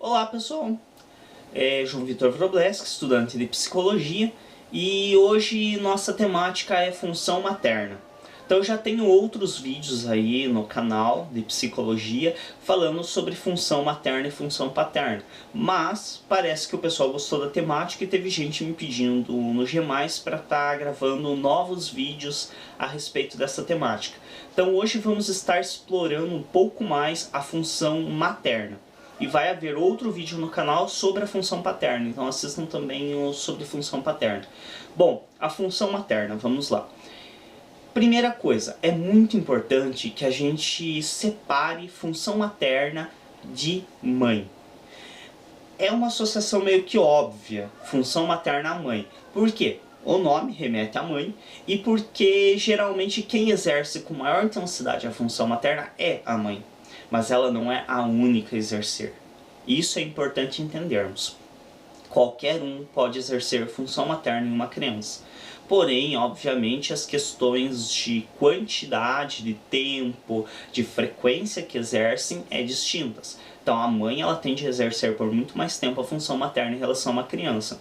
Olá pessoal, João Vitor Wrobleski, estudante de Psicologia, e hoje nossa temática é função materna. Então eu já tenho outros vídeos aí no canal de Psicologia falando sobre função materna e função paterna, mas parece que o pessoal gostou da temática e teve gente me pedindo no G+, para estar gravando novos vídeos a respeito dessa temática. Então hoje vamos estar explorando um pouco mais a função materna. E vai haver outro vídeo no canal sobre a função paterna, então assistam também o sobre função paterna. Bom, a função materna, vamos lá. Primeira coisa, é muito importante que a gente separe função materna de mãe. É uma associação meio que óbvia, função materna à mãe. Por quê? O nome remete à mãe e porque geralmente quem exerce com maior intensidade a função materna é a mãe. Mas ela não é a única a exercer. Isso é importante entendermos. Qualquer um pode exercer função materna em uma criança. Porém, obviamente, as questões de quantidade, de tempo, de frequência que exercem é distintas. Então a mãe ela tende a exercer por muito mais tempo a função materna em relação a uma criança.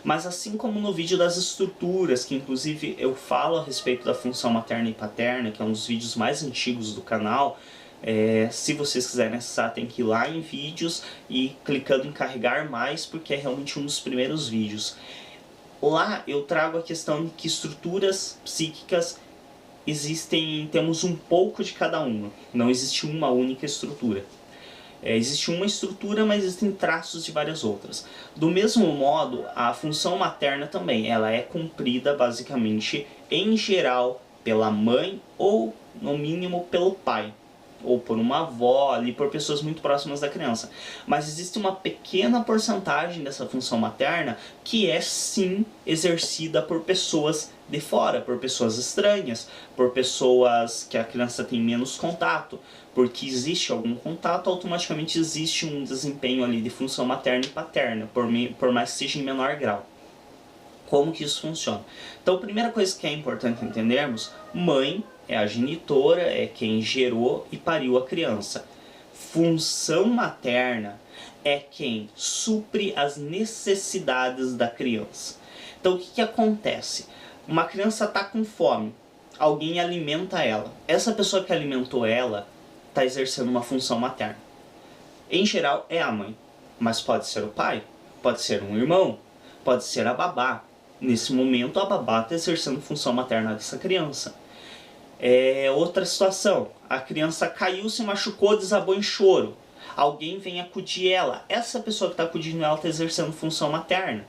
Mas assim como no vídeo das estruturas, que inclusive eu falo a respeito da função materna e paterna, que é um dos vídeos mais antigos do canal, se vocês quiserem acessar, tem que ir lá em vídeos e clicando em carregar mais, porque é realmente um dos primeiros vídeos. Lá eu trago a questão de que estruturas psíquicas existem, temos um pouco de cada uma, não existe uma única estrutura. Existe uma estrutura, mas existem traços de várias outras. Do mesmo modo, a função materna também, ela é cumprida basicamente, em geral, pela mãe ou, no mínimo, pelo pai. Ou por uma avó, ali por pessoas muito próximas da criança. Mas existe uma pequena porcentagem dessa função materna que é sim exercida por pessoas de fora, por pessoas estranhas, por pessoas que a criança tem menos contato. Porque existe algum contato, automaticamente existe um desempenho ali de função materna e paterna, por mais que seja em menor grau. Como que isso funciona? Então a primeira coisa que é importante entendermos, mãe é a genitora, é quem gerou e pariu a criança. Função materna é quem supre as necessidades da criança. Então o que acontece? Uma criança está com fome, alguém alimenta ela. Essa pessoa que alimentou ela está exercendo uma função materna. Em geral é a mãe, mas pode ser o pai, pode ser um irmão, pode ser a babá. Nesse momento a babá está exercendo função materna dessa criança. Outra situação, a criança caiu, se machucou, desabou em choro. Alguém vem acudir ela. Essa pessoa que está acudindo ela está exercendo função materna.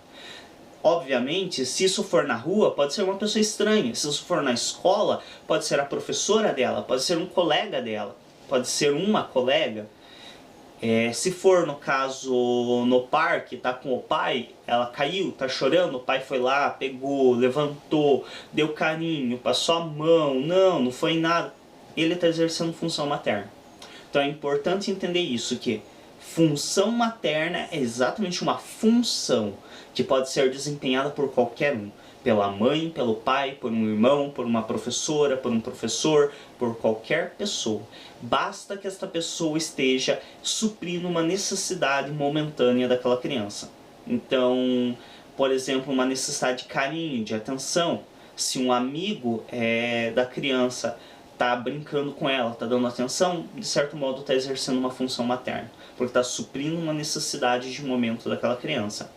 Obviamente, se isso for na rua, pode ser uma pessoa estranha. Se isso for na escola, pode ser a professora dela, pode ser um colega dela, pode ser uma colega. Se for no caso no parque, tá com o pai, ela caiu, tá chorando, o pai foi lá, pegou, levantou, deu carinho, passou a mão, não foi nada. Ele está exercendo função materna. Então é importante entender isso, que função materna é exatamente uma função que pode ser desempenhada por qualquer um. Pela mãe, pelo pai, por um irmão, por uma professora, por um professor, por qualquer pessoa. Basta que esta pessoa esteja suprindo uma necessidade momentânea daquela criança. Então, por exemplo, uma necessidade de carinho, de atenção. Se um amigo da criança está brincando com ela, está dando atenção, de certo modo está exercendo uma função materna, porque está suprindo uma necessidade de momento daquela criança.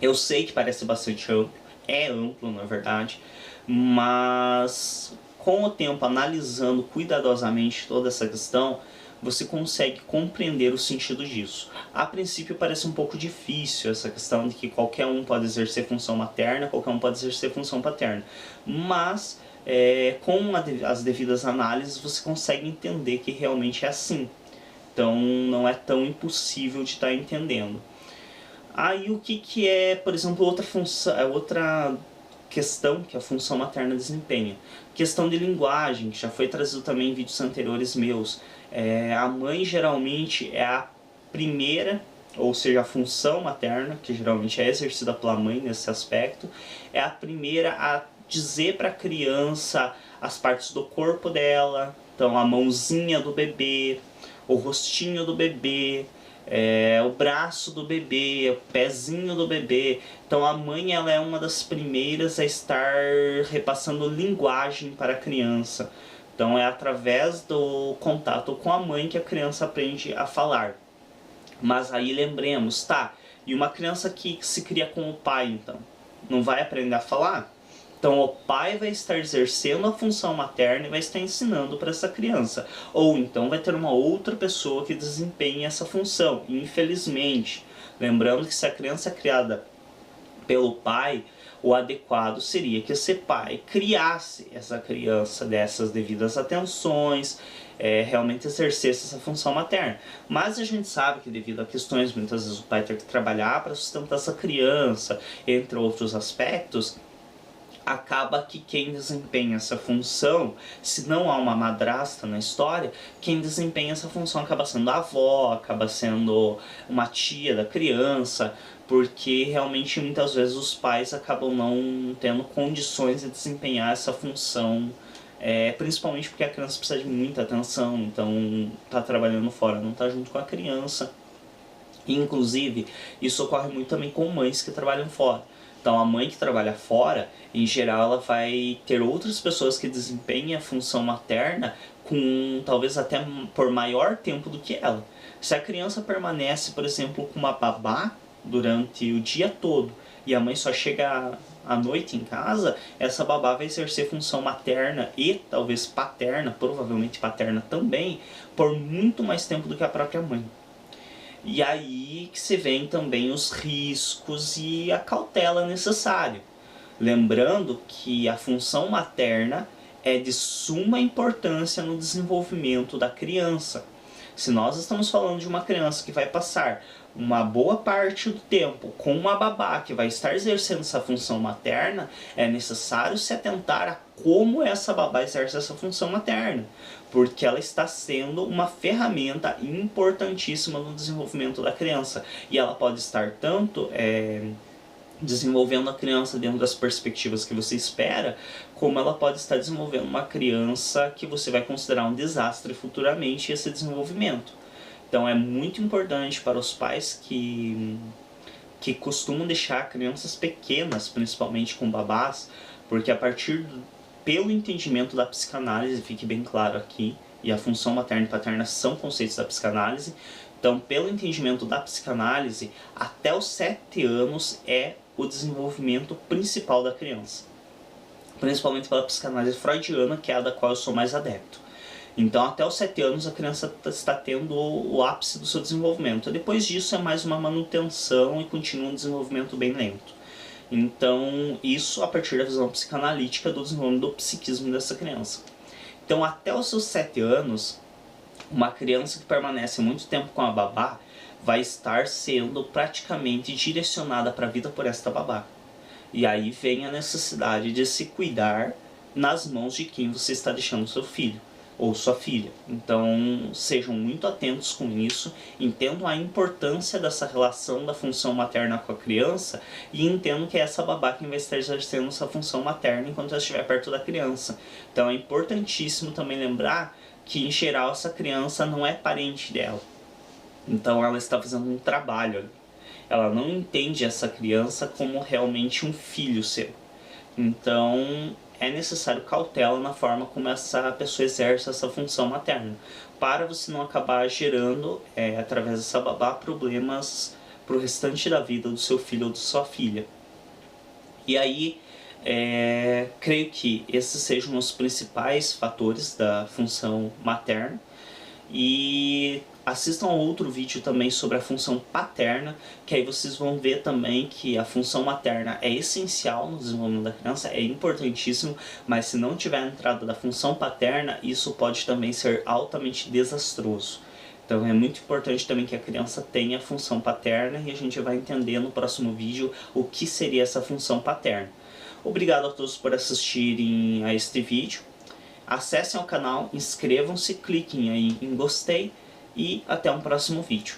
Eu sei que parece bastante amplo, é amplo na verdade, mas com o tempo, analisando cuidadosamente toda essa questão, você consegue compreender o sentido disso. A princípio parece um pouco difícil essa questão de que qualquer um pode exercer função materna, qualquer um pode exercer função paterna, mas com as devidas análises você consegue entender que realmente é assim. Então não é tão impossível de estar entendendo. Aí o que é, por exemplo, outra questão que a função materna desempenha? Questão de linguagem, que já foi trazido também em vídeos anteriores meus. A mãe geralmente é a primeira, ou seja, a função materna, que geralmente é exercida pela mãe nesse aspecto, é a primeira a dizer para a criança as partes do corpo dela, então a mãozinha do bebê, o rostinho do bebê, o braço do bebê, o pezinho do bebê. Então a mãe, ela é uma das primeiras a estar repassando linguagem para a criança. Então é através do contato com a mãe que a criança aprende a falar. Mas aí lembremos, tá? E uma criança que se cria com o pai, então, não vai aprender a falar? Então o pai vai estar exercendo a função materna e vai estar ensinando para essa criança. Ou então vai ter uma outra pessoa que desempenhe essa função, infelizmente. Lembrando que se a criança é criada pelo pai, o adequado seria que esse pai criasse essa criança, dessas devidas atenções, realmente exercesse essa função materna. Mas a gente sabe que devido a questões, muitas vezes o pai tem que trabalhar para sustentar essa criança, entre outros aspectos, acaba que quem desempenha essa função, se não há uma madrasta na história, quem desempenha essa função acaba sendo a avó, acaba sendo uma tia da criança, porque realmente muitas vezes os pais acabam não tendo condições de desempenhar essa função, principalmente porque a criança precisa de muita atenção, então tá trabalhando fora, não tá junto com a criança. Inclusive, isso ocorre muito também com mães que trabalham fora. Então a mãe que trabalha fora, em geral, ela vai ter outras pessoas que desempenham a função materna com talvez até por maior tempo do que ela. Se a criança permanece, por exemplo, com uma babá durante o dia todo e a mãe só chega à noite em casa, essa babá vai exercer função materna e talvez paterna, provavelmente paterna também, por muito mais tempo do que a própria mãe. E aí que se vêem também os riscos e a cautela necessária. Lembrando que a função materna é de suma importância no desenvolvimento da criança. Se nós estamos falando de uma criança que vai passar uma boa parte do tempo com uma babá que vai estar exercendo essa função materna, é necessário se atentar a como essa babá exerce essa função materna, porque ela está sendo uma ferramenta importantíssima no desenvolvimento da criança, e ela pode estar tanto desenvolvendo a criança dentro das perspectivas que você espera, como ela pode estar desenvolvendo uma criança que você vai considerar um desastre futuramente esse desenvolvimento. Então é muito importante para os pais que costumam deixar crianças pequenas, principalmente com babás, porque pelo entendimento da psicanálise, fique bem claro aqui, e a função materna e paterna são conceitos da psicanálise, então pelo entendimento da psicanálise, até os 7 anos é o desenvolvimento principal da criança. Principalmente pela psicanálise freudiana, que é a da qual eu sou mais adepto. Então até os 7 anos a criança está tendo o ápice do seu desenvolvimento. Depois disso é mais uma manutenção e continua um desenvolvimento bem lento. Então isso a partir da visão psicanalítica do desenvolvimento do psiquismo dessa criança. Então até os seus 7 anos, uma criança que permanece muito tempo com a babá vai estar sendo praticamente direcionada para a vida por esta babá. E aí vem a necessidade de se cuidar nas mãos de quem você está deixando seu filho ou sua filha. Então sejam muito atentos com isso, entendam a importância dessa relação da função materna com a criança e entendam que é essa babá quem vai estar exercendo essa função materna enquanto ela estiver perto da criança. Então é importantíssimo também lembrar que em geral essa criança não é parente dela. Então ela está fazendo um trabalho. Ela não entende essa criança como realmente um filho seu. Então é necessário cautela na forma como essa pessoa exerce essa função materna, para você não acabar gerando, através dessa babá, problemas para o restante da vida do seu filho ou de sua filha. E aí, creio que esses sejam os principais fatores da função materna. E assistam a outro vídeo também sobre a função paterna, que aí vocês vão ver também que a função materna é essencial no desenvolvimento da criança, é importantíssimo, mas se não tiver a entrada da função paterna, isso pode também ser altamente desastroso. Então é muito importante também que a criança tenha a função paterna e a gente vai entender no próximo vídeo o que seria essa função paterna. Obrigado a todos por assistirem a este vídeo. Acessem o canal, inscrevam-se, cliquem aí em gostei e até um próximo vídeo.